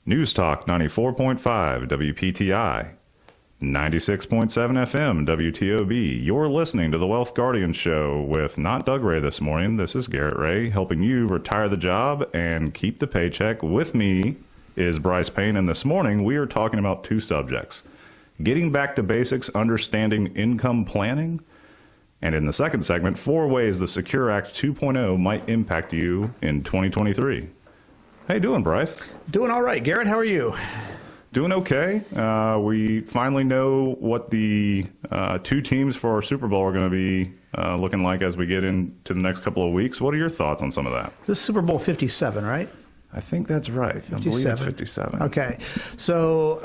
News Talk 94.5 WPTI, 96.7 FM WTOB. You're listening to the Wealth Guardians Show with not Doug Ray this morning. This is Garrett Ray, helping you retire the job and keep the paycheck. With me is Brice Payne, and this morning we are talking about two subjects: getting back to basics, understanding income planning, and in the second segment, 4 ways the Secure Act 2.0 might impact you in 2023. How you doing, Brice? Doing all right. Garrett, how are you? Doing okay. We finally know what the two teams for our Super Bowl are going to be looking like as we get into the next couple of weeks. What are your thoughts on some of that? This is Super Bowl 57, right? I think that's right. 57. I believe it's 57. Okay. So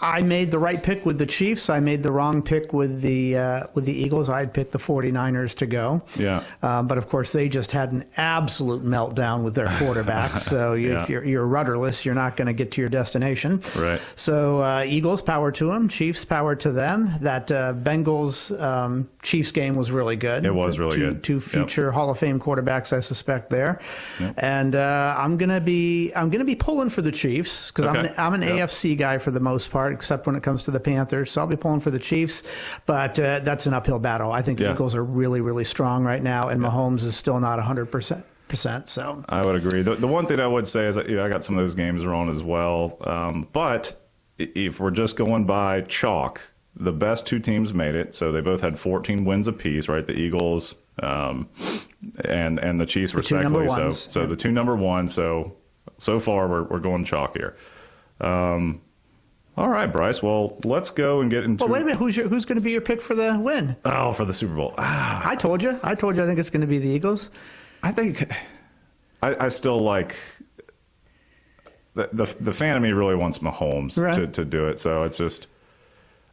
I made the right pick with the Chiefs. I made the wrong pick with the Eagles. I had picked the 49ers to go. Yeah. But of course, they just had an absolute meltdown with their quarterbacks. So if you're rudderless, you're not going to get to your destination. Right. So Eagles, power to them. Chiefs, power to them. That Bengals Chiefs game was really good. It was really good. Two future Hall of Fame quarterbacks, I suspect there. Yep. And I'm gonna be pulling for the Chiefs because I'm an AFC guy for the most part, except when it comes to the Panthers. So I'll be pulling for the Chiefs, but that's an uphill battle. I think the Eagles are really, really strong right now, and Mahomes is still not 100%. So I would agree. The one thing I would say is that, I got some of those games wrong as well. But if we're just going by chalk, the best two teams made it. So they both had 14 wins apiece, right? The Eagles and the Chiefs, respectively. So the two number ones. So far we're going chalk here. All right, Brice. Well, let's go and get into. Well, wait a minute. Who's going to be your pick for the win? Oh, for the Super Bowl. I told you. I think it's going to be the Eagles. I think I still like the fan of me really wants Mahomes to do it. So it's just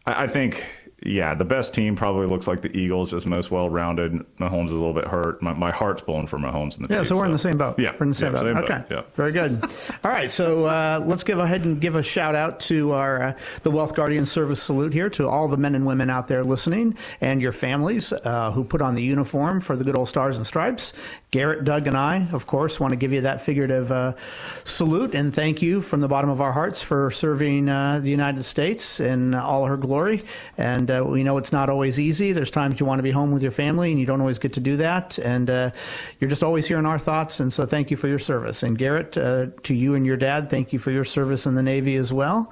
I think. Yeah, the best team probably looks like the Eagles, just most well-rounded. Mahomes is a little bit hurt. My heart's pulling for Mahomes in the Chiefs. So we're in the same boat. Yeah, we're in the same boat. Okay, very good. All right, so let's go ahead and give a shout-out to our the Wealth Guardian Service Salute here to all the men and women out there listening and your families who put on the uniform for the good old Stars and Stripes. Garrett, Doug, and I, of course, want to give you that figurative salute and thank you from the bottom of our hearts for serving the United States in all her glory. And we know it's not always easy. There's times you want to be home with your family and you don't always get to do that. And you're just always here in our thoughts. And so thank you for your service. And Garrett, to you and your dad, thank you for your service in the Navy as well.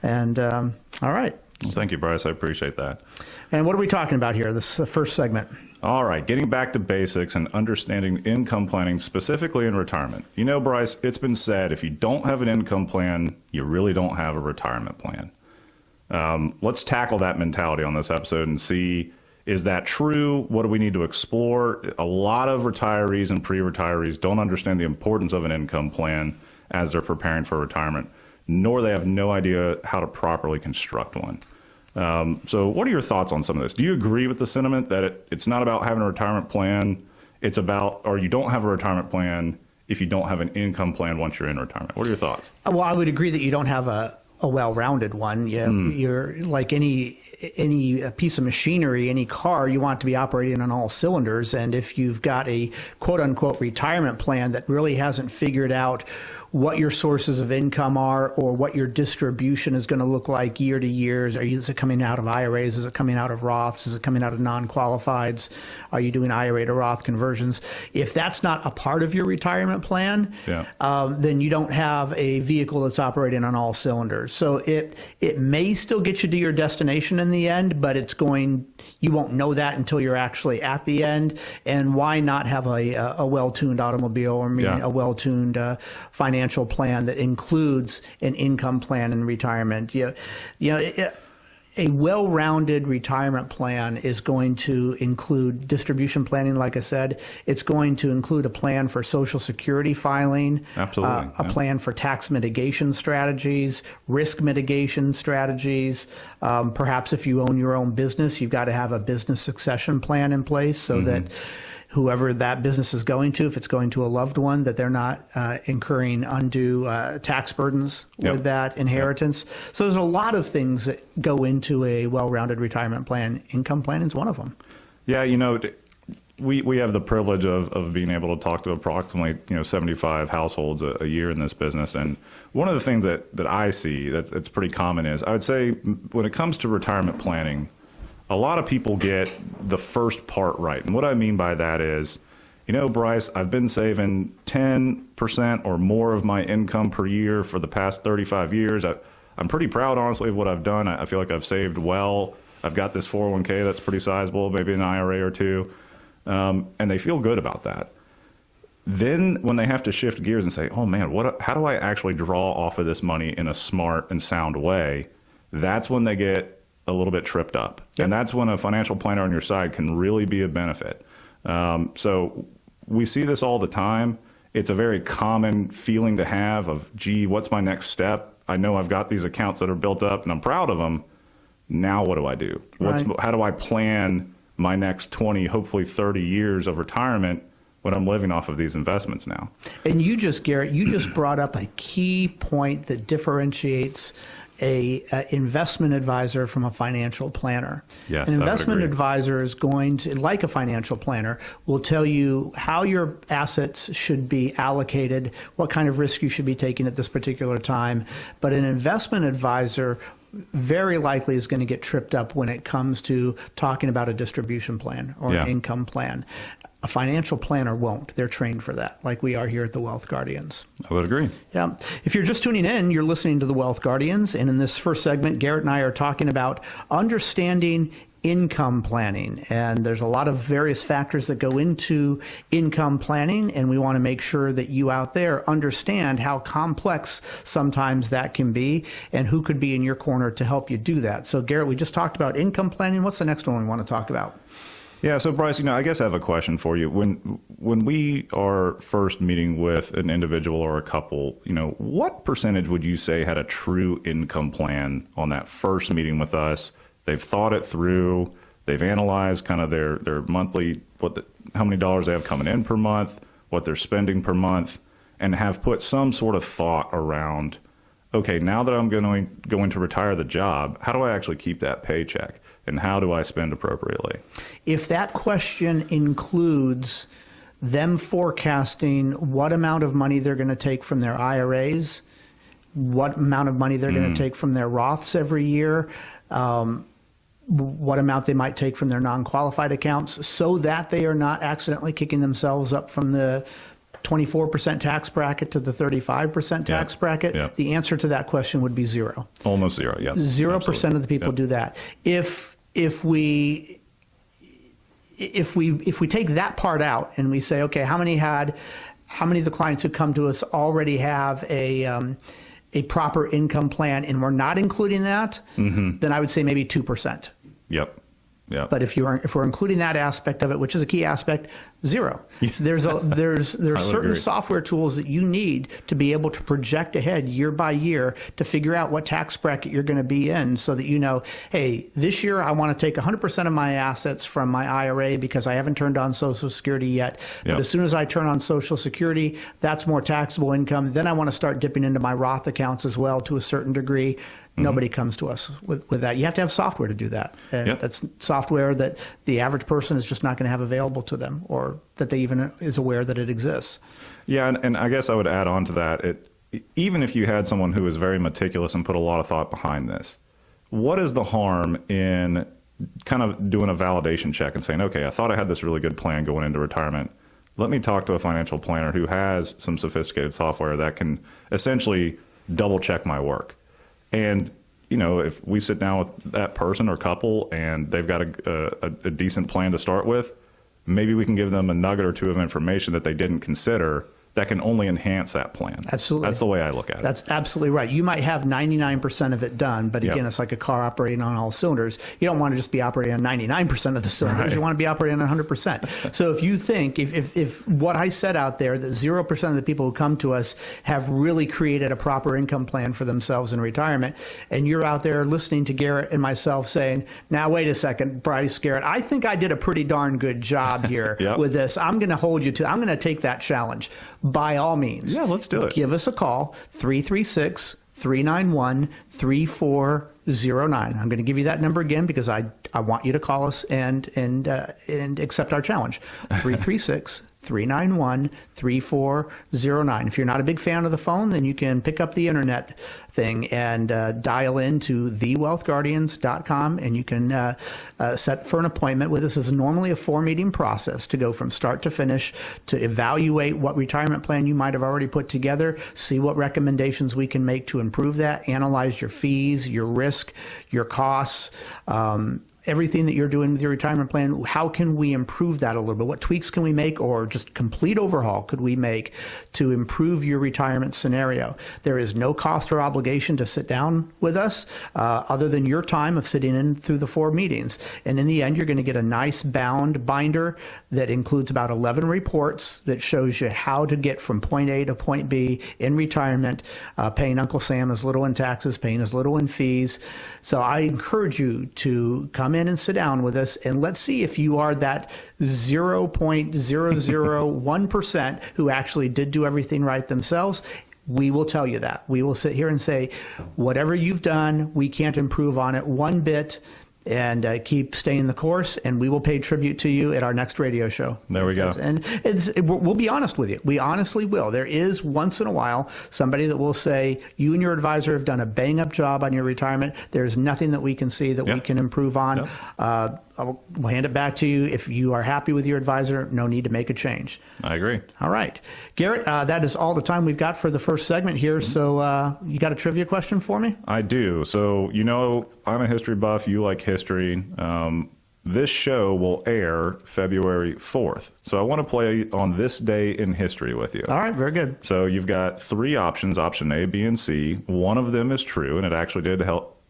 And all right. Well, thank you, Brice. I appreciate that. And what are we talking about here, this first segment? All right, getting back to basics and understanding income planning, specifically in retirement. You know, Brice, it's been said if you don't have an income plan, you really don't have a retirement plan. Let's tackle that mentality on this episode and see, is that true? What do we need to explore? A lot of retirees and pre-retirees don't understand the importance of an income plan as they're preparing for retirement, nor they have no idea how to properly construct one. So what are your thoughts on some of this? Do you agree with the sentiment that it's not about having a retirement plan, it's about, or you don't have a retirement plan if you don't have an income plan once you're in retirement? What are your thoughts? Well, I would agree that you don't have a well-rounded one. You're like any piece of machinery, any car, you want it to be operating on all cylinders. And if you've got a quote-unquote retirement plan that really hasn't figured out what your sources of income are or what your distribution is going to look like year to year. Is it coming out of IRAs? Is it coming out of Roths? Is it coming out of non-qualifieds? Are you doing IRA to Roth conversions? If that's not a part of your retirement plan, then you don't have a vehicle that's operating on all cylinders. So it may still get you to your destination in the end, but you won't know that until you're actually at the end. And why not have a well-tuned automobile or a well-tuned financial plan that includes an income plan in retirement? A well-rounded retirement plan is going to include distribution planning, like I said. It's going to include a plan for Social Security filing, a plan for tax mitigation strategies, risk mitigation strategies. Perhaps if you own your own business, you've got to have a business succession plan in place so that whoever that business is going to, if it's going to a loved one, that they're not incurring undue tax burdens with that inheritance. So there's a lot of things that go into a well-rounded retirement plan. Income planning is one of them. Yeah, we have the privilege of being able to talk to approximately 75 households a year in this business, and one of the things that I see that's pretty common is I would say when it comes to retirement planning, a lot of people get the first part right, and what I mean by that is, Brice, I've been saving 10% or more of my income per year for the past 35 years. I'm pretty proud, honestly, of what I've done. I feel like I've saved well. I've got this 401k that's pretty sizable, maybe an IRA or two. And they feel good about that. Then when they have to shift gears and say, oh man, how do I actually draw off of this money in a smart and sound way? That's when they get a little bit tripped up. Yep. And that's when a financial planner on your side can really be a benefit. So we see this all the time. It's a very common feeling to have of, gee, what's my next step? I know I've got these accounts that are built up and I'm proud of them. Now what do I do? How do I plan my next 20, hopefully 30 years of retirement when I'm living off of these investments now? And Garrett, you just brought up a key point that differentiates a investment advisor from a financial planner. Yes, an investment advisor is going to, like a financial planner, will tell you how your assets should be allocated, what kind of risk you should be taking at this particular time. But an investment advisor very likely is going to get tripped up when it comes to talking about a distribution plan or an income plan. A financial planner won't. They're trained for that, like we are here at the Wealth Guardians. I would agree. Yeah. If you're just tuning in, you're listening to the Wealth Guardians. And in this first segment, Garrett and I are talking about understanding income planning. And there's a lot of various factors that go into income planning, and we want to make sure that you out there understand how complex sometimes that can be and who could be in your corner to help you do that. So Garrett, we just talked about income planning. What's the next one we want to talk about? Yeah, so Brice, I guess I have a question for you. When we are first meeting with an individual or a couple, what percentage would you say had a true income plan on that first meeting with us? They've thought it through. They've analyzed kind of their monthly, how many dollars they have coming in per month, what they're spending per month, and have put some sort of thought around, okay, now that I'm going to retire the job, how do I actually keep that paycheck? And how do I spend appropriately? If that question includes them forecasting what amount of money they're going to take from their IRAs, what amount of money they're going to take from their Roths every year, what amount they might take from their non-qualified accounts, so that they are not accidentally kicking themselves up from the 24% tax bracket to the 35% tax bracket, the answer to that question would be zero. Almost zero, yes. 0% of the people do that. If we take that part out and we say, okay, how many of the clients who come to us already have a proper income plan, and we're not including that, then I would say maybe 2%. Yep. Yeah. But if we're including that aspect of it, which is a key aspect, zero. There's certain software tools that you need to be able to project ahead year by year to figure out what tax bracket you're going to be in, so that you know, hey, this year I want to take 100% of my assets from my IRA because I haven't turned on Social Security yet. But as soon as I turn on Social Security, that's more taxable income. Then I want to start dipping into my Roth accounts as well to a certain degree. Nobody comes to us with that. You have to have software to do that. And that's software that the average person is just not going to have available to them, or that they even is aware that it exists. Yeah, and I guess I would add on to that, even if you had someone who is very meticulous and put a lot of thought behind this, what is the harm in kind of doing a validation check and saying, okay, I thought I had this really good plan going into retirement. Let me talk to a financial planner who has some sophisticated software that can essentially double check my work. And, if we sit down with that person or couple and they've got a decent plan to start with, maybe we can give them a nugget or two of information that they didn't consider that can only enhance that plan. Absolutely. That's the way I look at it. That's absolutely right. You might have 99% of it done, but again, it's like a car operating on all cylinders. You don't want to just be operating on 99% of the cylinders. Right. You want to be operating on 100%. So if you think, if what I said out there, that 0% of the people who come to us have really created a proper income plan for themselves in retirement, and you're out there listening to Garrett and myself saying, now wait a second, Brice, Garrett, I think I did a pretty darn good job here with this. I'm going to hold you to, I'm going to take that challenge. By all means. Yeah, let's do it. Give us a call, 336-391-34 I'm going to give you that number again because I want you to call us and accept our challenge. 336-391-3409. If you're not a big fan of the phone, then you can pick up the internet thing and dial into thewealthguardians.com, and you can set for an appointment with us. This is normally a 4-meeting process to go from start to finish, to evaluate what retirement plan you might have already put together, see what recommendations we can make to improve that, analyze your fees, your risk, your costs, everything that you're doing with your retirement plan. How can we improve that a little bit? What tweaks can we make, or just complete overhaul could we make to improve your retirement scenario? There is no cost or obligation to sit down with us other than your time of sitting in through the 4 meetings. And in the end, you're going to get a nice bound binder that includes about 11 reports that shows you how to get from point A to point B in retirement, paying Uncle Sam as little in taxes, paying as little in fees. So I encourage you to come in and sit down with us, and let's see if you are that 0.001% who actually did do everything right themselves. We will tell you that. We will sit here and say, whatever you've done, we can't improve on it one bit, and keep staying the course, and we will pay tribute to you at our next radio show. There we go. And we'll be honest with you. We honestly will. There is once in a while somebody that will say, you and your advisor have done a bang-up job on your retirement. There's nothing that we can see that we can improve on. We'll hand it back to you. If you are happy with your advisor, no need to make a change. I agree. All right. Garrett, that is all the time we've got for the first segment here. So you got a trivia question for me? I do. So, I'm a history buff. You like history. This show will air February 4th. So I want to play on this day in history with you. All right. Very good. So you've got 3 options, option A, B, and C. One of them is true, and it actually did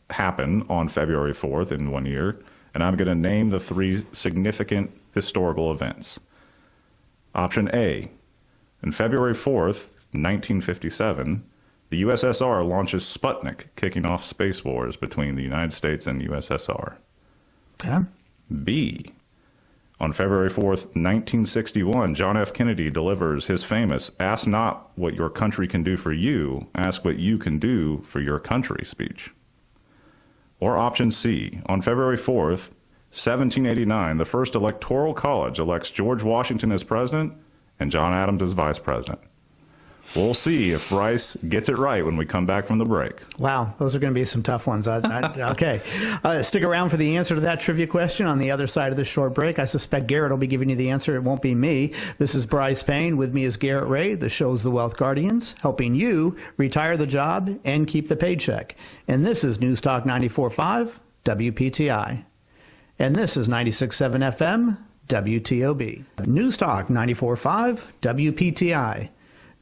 happen on February 4th in one year. And I'm going to name the 3 significant historical events. Option A, on February 4th, 1957, the USSR launches Sputnik, kicking off space wars between the United States and the USSR. Okay. B, on February 4th, 1961, John F. Kennedy delivers his famous "Ask not what your country can do for you, ask what you can do for your country" speech. Or option C, on February 4th, 1789, the first electoral college elects George Washington as president and John Adams as vice president. We'll see if Brice gets it right when we come back from the break. Wow, those are going to be some tough ones. Okay. Stick around for the answer to that trivia question on the other side of this short break. I suspect Garrett will be giving you the answer. It won't be me. This is Brice Payne. With me is Garrett Ray. The show's The Wealth Guardians, helping you retire the job and keep the paycheck. And this is News Talk 94.5 WPTI. And this is 96.7 FM WTOB. News Talk 94.5 WPTI.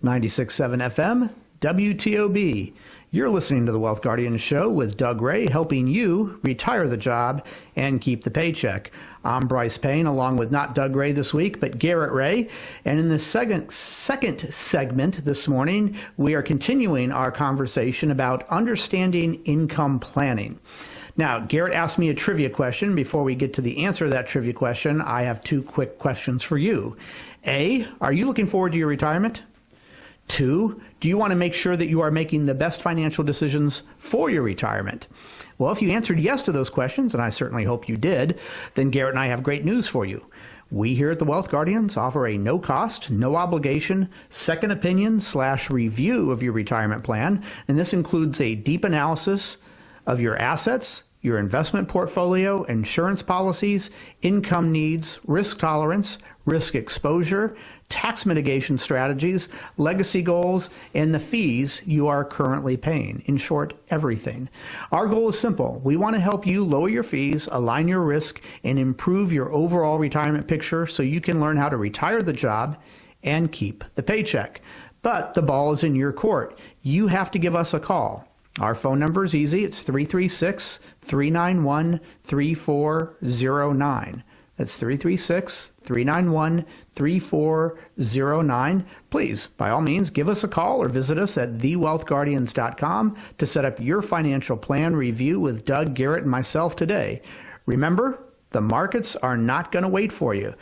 96.7 FM, WTOB. You're listening to the Wealth Guardians Show with Doug Ray, helping you retire the job and keep the paycheck. I'm Brice Payne, along with not Doug Ray this week, but Garrett Ray. And in the second segment this morning, we are continuing our conversation about understanding income planning. Now, Garrett asked me a trivia question. Before we get to the answer to that trivia question, I have 2 quick questions for you. A, are you looking forward to your retirement? 2, do you want to make sure that you are making the best financial decisions for your retirement? Well, if you answered yes to those questions, and I certainly hope you did, then Garrett and I have great news for you. We here at the Wealth Guardians offer a no-cost, no-obligation second opinion/review of your retirement plan, and this includes a deep analysis of your assets, your investment portfolio, insurance policies, income needs, risk tolerance, risk exposure, tax mitigation strategies, legacy goals, and the fees you are currently paying. In short, everything. Our goal is simple. We want to help you lower your fees, align your risk, and improve your overall retirement picture so you can learn how to retire the job and keep the paycheck. But the ball is in your court. You have to give us a call. Our phone number is easy. It's 336-391-3409. That's 336-391-3409. Please, by all means, give us a call or visit us at thewealthguardians.com to set up your financial plan review with Doug, Garrett, and myself today. Remember, The markets are not going to wait for you.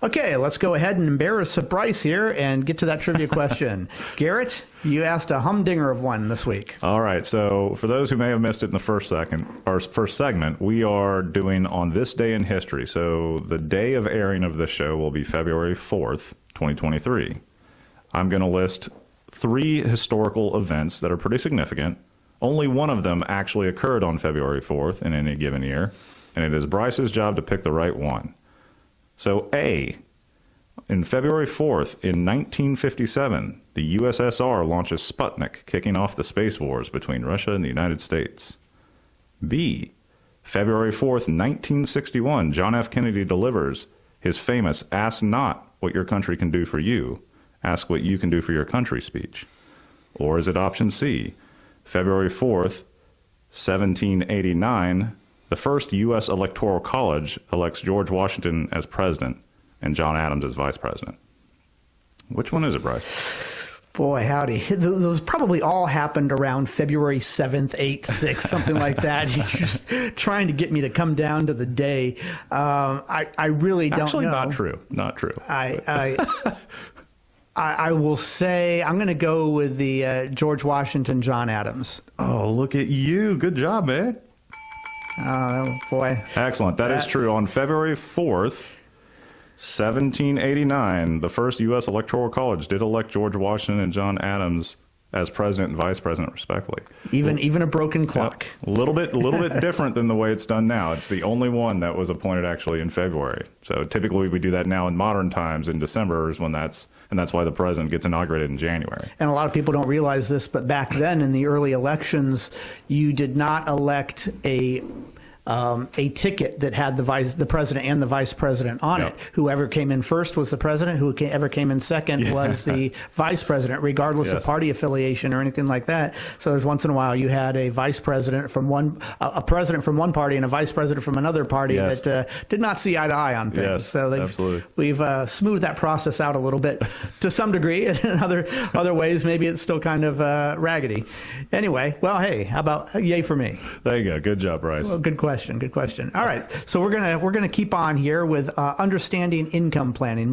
Okay, let's go ahead and embarrass Brice here and get to that trivia question. Garrett, you asked a humdinger of one this week. All right. So for those who may have missed it in the first segment, we are doing on this day in history. So the day of airing of this show will be February 4th, 2023. I'm going to list 3 historical events that are pretty significant. Only one of them actually occurred on February 4th in any given year, and it is Brice's job to pick the right one. So A, in February 4th in 1957, the USSR launches Sputnik, kicking off the space wars between Russia and the United States. B, February 4th, 1961, John F. Kennedy delivers his famous "Ask not what your country can do for you, ask what you can do for your country" speech. Or is it option C, February 4th, 1789, the first U.S. Electoral College elects George Washington as president and John Adams as vice president? Which one is it, Brice? Boy, howdy. Those probably all happened around February 7th, 8th, 6th, something like that. You're just trying to get me to come down to the day. I really don't know. Actually, not true. Not true. I will say I'm going to go with the George Washington, John Adams. Oh, look at you. Good job, man. Oh, boy. Excellent. That is true. On February 4th, 1789, the first U.S. Electoral College did elect George Washington and John Adams as president and vice president, respectively. Even a broken clock. A little bit different than the way it's done now. It's the only one that was appointed actually in February. So typically we do that now in modern times in December, and that's why the president gets inaugurated in January. And a lot of people don't realize this, but back then in the early elections, you did not elect a ticket that had the president and the vice president on it. Whoever came in first was the president. Whoever came in second was the vice president, regardless of party affiliation or anything like that. So there's once in a while you had a vice president from a president from one party and a vice president from another party that did not see eye to eye on things. Yes, so we've smoothed that process out a little bit to some degree. And in other ways, maybe it's still kind of raggedy. Anyway, well, hey, how about yay for me? There you go. Good job, Brice. Well, good question. Good question. All right, so we're gonna keep on here with understanding income planning.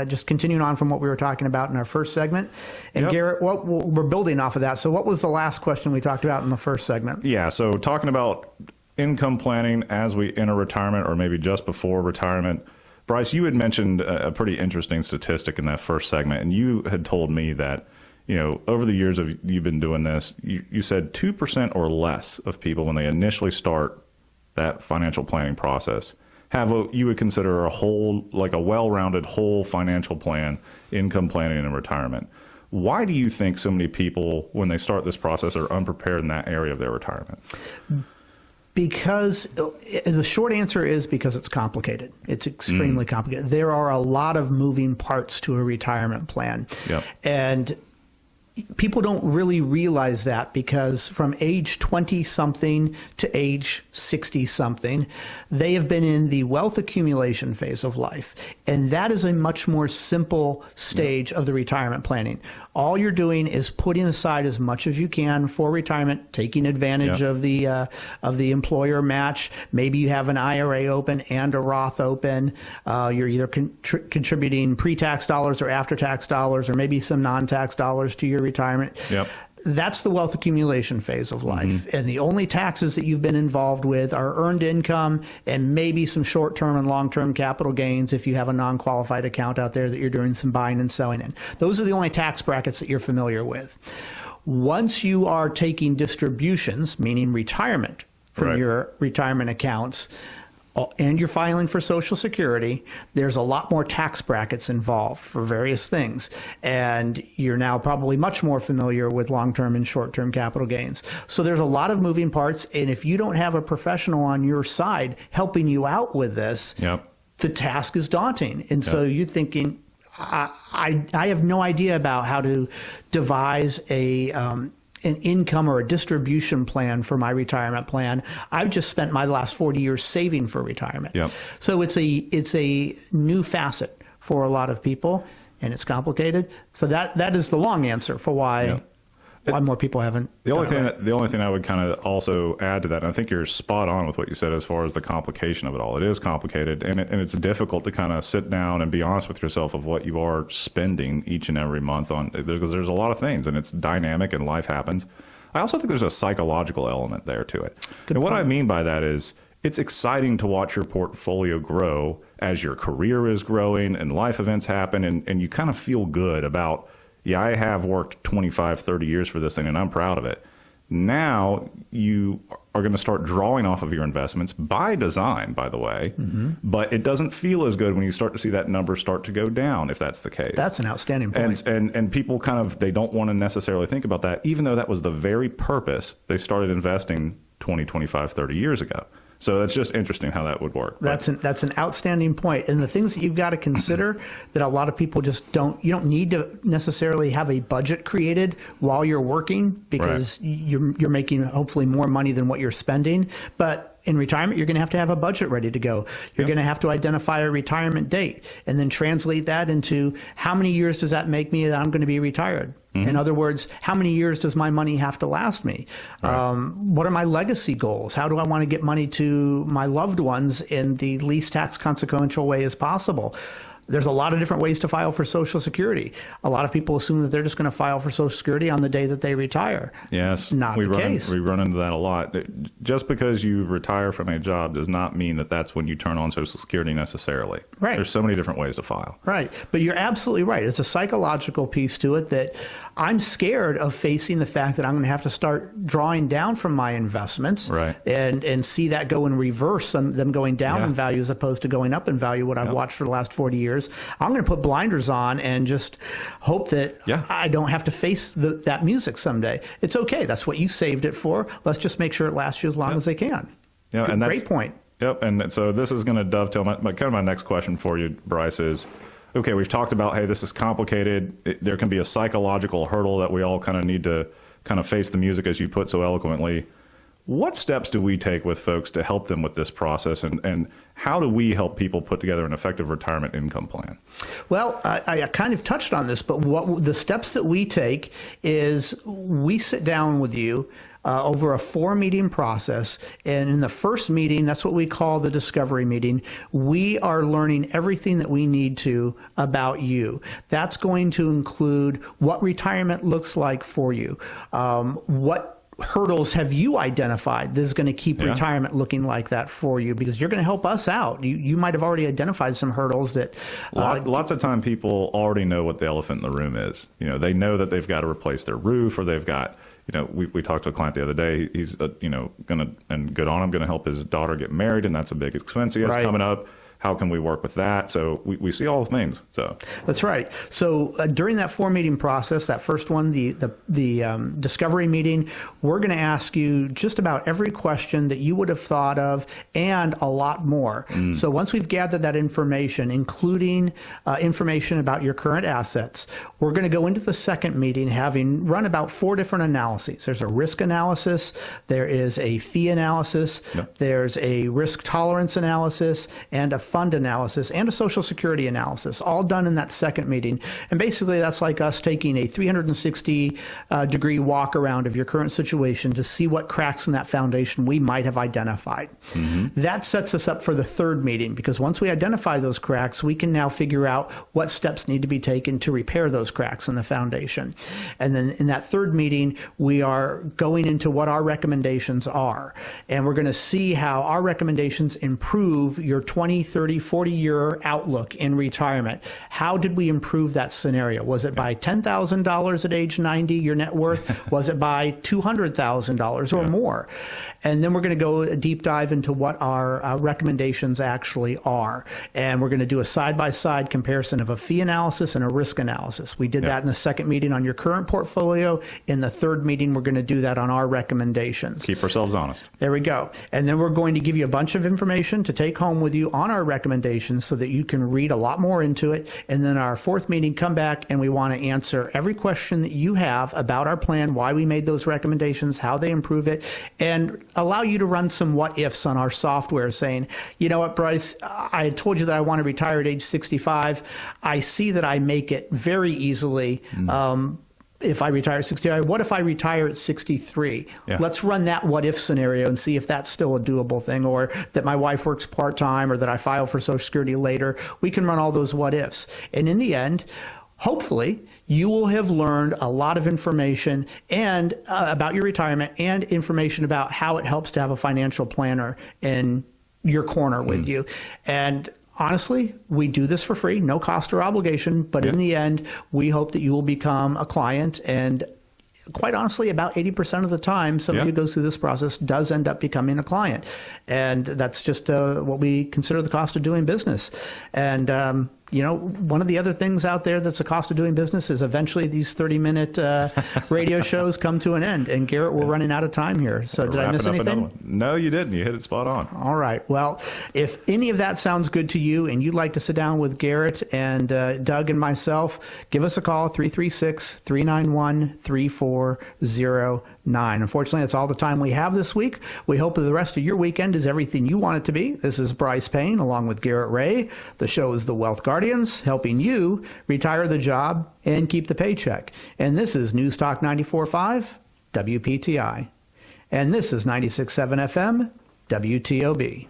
Just continuing on from what we were talking about in our first segment. And Garrett, we're building off of that. So what was the last question we talked about in the first segment? Yeah. So talking about income planning as we enter retirement, or maybe just before retirement. Brice, you had mentioned a pretty interesting statistic in that first segment, and you had told me that, over the years of you've been doing this, you said 2% or less of people, when they initially start that financial planning process, have what you would consider a well-rounded whole financial plan, income planning, and retirement. Why do you think so many people, when they start this process, are unprepared in that area of their retirement? Because the short answer is because it's complicated. It's extremely complicated. There are a lot of moving parts to a retirement plan. Yep. And people don't really realize that, because from age 20-something to age 60-something, they have been in the wealth accumulation phase of life. And that is a much more simple stage of the retirement planning. All you're doing is putting aside as much as you can for retirement, taking advantage of the employer match. Maybe you have an IRA open and a Roth open. You're either contributing pre-tax dollars or after-tax dollars, or maybe some non-tax dollars to your retirement. Yep. That's the wealth accumulation phase of life. And the only taxes that you've been involved with are earned income and maybe some short-term and long-term capital gains if you have a non-qualified account out there that you're doing some buying and selling in. Those are the only tax brackets that you're familiar with. Once you are taking distributions, meaning retirement from your retirement accounts, and you're filing for Social Security, there's a lot more tax brackets involved for various things. And you're now probably much more familiar with long-term and short-term capital gains. So there's a lot of moving parts. And if you don't have a professional on your side helping you out with this, the task is daunting. And so you're thinking, I have no idea about how to devise an income or a distribution plan for my retirement plan. I've just spent my last 40 years saving for retirement. So it's a new facet for a lot of people, and it's complicated. So that is the long answer for why. why more people haven't. The only thing I would kind of also add to that, and I think you're spot on with what you said as far as the complication of it all. It is complicated, and it's difficult to kind of sit down and be honest with yourself of what you are spending each and every month on, because there's a lot of things, and it's dynamic and life happens. I also think there's a psychological element there to it. And what I mean by that is it's exciting to watch your portfolio grow as your career is growing and life events happen, and you kind of feel good about, yeah, I have worked 25, 30 years for this thing, and I'm proud of it. Now you are going to start drawing off of your investments by design, by the way, but it doesn't feel as good when you start to see that number start to go down, if that's the case. That's an outstanding point. And people kind of, they don't want to necessarily think about that, even though that was the very purpose they started investing 20, 25, 30 years ago. So it's just interesting how that would work. That's an outstanding point. And the things that you've got to consider that a lot of people just don't, you don't need to necessarily have a budget created while you're working, because you're making hopefully more money than what you're spending. But in retirement, you're going to have a budget ready to go. You're going to have to identify a retirement date and then translate that into how many years does that make me that I'm going to be retired? In other words, how many years does my money have to last me? What are my legacy goals? How do I want to get money to my loved ones in the least tax consequential way as possible? There's a lot of different ways to file for Social Security. A lot of people assume that they're just going to file for Social Security on the day that they retire. Yes, not the case. We run into that a lot. Just because you retire from a job does not mean that that's when you turn on Social Security necessarily. Right. There's so many different ways to file. Right. But you're absolutely right. It's a psychological piece to it that I'm scared of facing the fact that I'm going to have to start drawing down from my investments and see that go in reverse, them going down in value as opposed to going up in value, what I've watched for the last 40 years. I'm going to put blinders on and just hope that I don't have to face that music someday. It's okay. That's what you saved it for. Let's just make sure it lasts you as long as they can. Yeah, and that's great point. Yep. And so this is going to dovetail my next question for you, Brice, is, okay, we've talked about, hey, this is complicated. There can be a psychological hurdle that we all kind of need to kind of face the music, as you put so eloquently. What steps do we take with folks to help them with this process, and how do we help people put together an effective retirement income plan? Well, I kind of touched on this, but what the steps that we take is we sit down with you over a 4-meeting process. And in the first meeting, that's what we call the discovery meeting, we are learning everything that we need to about you. That's going to include what retirement looks like for you, what hurdles have you identified that is going to keep retirement looking like that for you, because you're going to help us out. You might have already identified some hurdles that lots of time people already know what the elephant in the room is. You know, they know that they've got to replace their roof, or they've got, you know, we talked to a client the other day. He's you know, gonna, and good on him, gonna help his daughter get married, and that's a big expense he has coming up. How can we work with that? So we see all the things. So that's right. So during that 4-meeting process, that first one, the discovery meeting, we're going to ask you just about every question that you would have thought of, and a lot more. So once we've gathered that information, including information about your current assets, we're going to go into the second meeting having run about 4 different analyses. There's a risk analysis, there is a fee analysis, there's a risk tolerance analysis, and a fund analysis, and a Social Security analysis, all done in that second meeting. And basically that's like us taking a 360 degree walk around of your current situation to see what cracks in that foundation we might have identified. That sets us up for the third meeting, because once we identify those cracks, we can now figure out what steps need to be taken to repair those cracks in the foundation. And then in that third meeting, we are going into what our recommendations are. And we're going to see how our recommendations improve your 20, 30, 40-year outlook in retirement. How did we improve that scenario? Was it by $10,000 at age 90, your net worth? Was it by $200,000 or more? And then we're going to go a deep dive into what our recommendations actually are. And we're going to do a side-by-side comparison of a fee analysis and a risk analysis. We did that in the second meeting on your current portfolio. In the third meeting, we're going to do that on our recommendations. Keep ourselves honest. There we go. And then we're going to give you a bunch of information to take home with you on our recommendations so that you can read a lot more into it. And then our fourth meeting, come back and we want to answer every question that you have about our plan, why we made those recommendations, how they improve it, and allow you to run some what ifs on our software saying, you know what, Brice, I had told you that I want to retire at age 65. I see that I make it very easily. if I retire at 65, what if I retire at 63? Yeah. Let's run that what if scenario and see if that's still a doable thing, or that my wife works part-time, or that I file for Social Security later. We can run all those what ifs. And in the end, hopefully, you will have learned a lot of information and about your retirement, and information about how it helps to have a financial planner in your corner with you. And honestly, we do this for free, no cost or obligation, but in the end, we hope that you will become a client. And quite honestly, about 80% of the time, somebody who goes through this process does end up becoming a client. And that's just what we consider the cost of doing business. And, you know, one of the other things out there that's a cost of doing business is eventually these 30-minute radio shows come to an end. And Garrett, we're running out of time here. So did I miss anything? No, you didn't. You hit it spot on. All right. Well, if any of that sounds good to you and you'd like to sit down with Garrett and Doug and myself, give us a call, 336-391-3409. Unfortunately, that's all the time we have this week. We hope that the rest of your weekend is everything you want it to be. This is Brice Payne along with Garrett Ray. The show is the Wealth Guardians, helping you retire the job and keep the paycheck. And this is News Talk 94.5 WPTI. And this is 96.7 FM WTOB.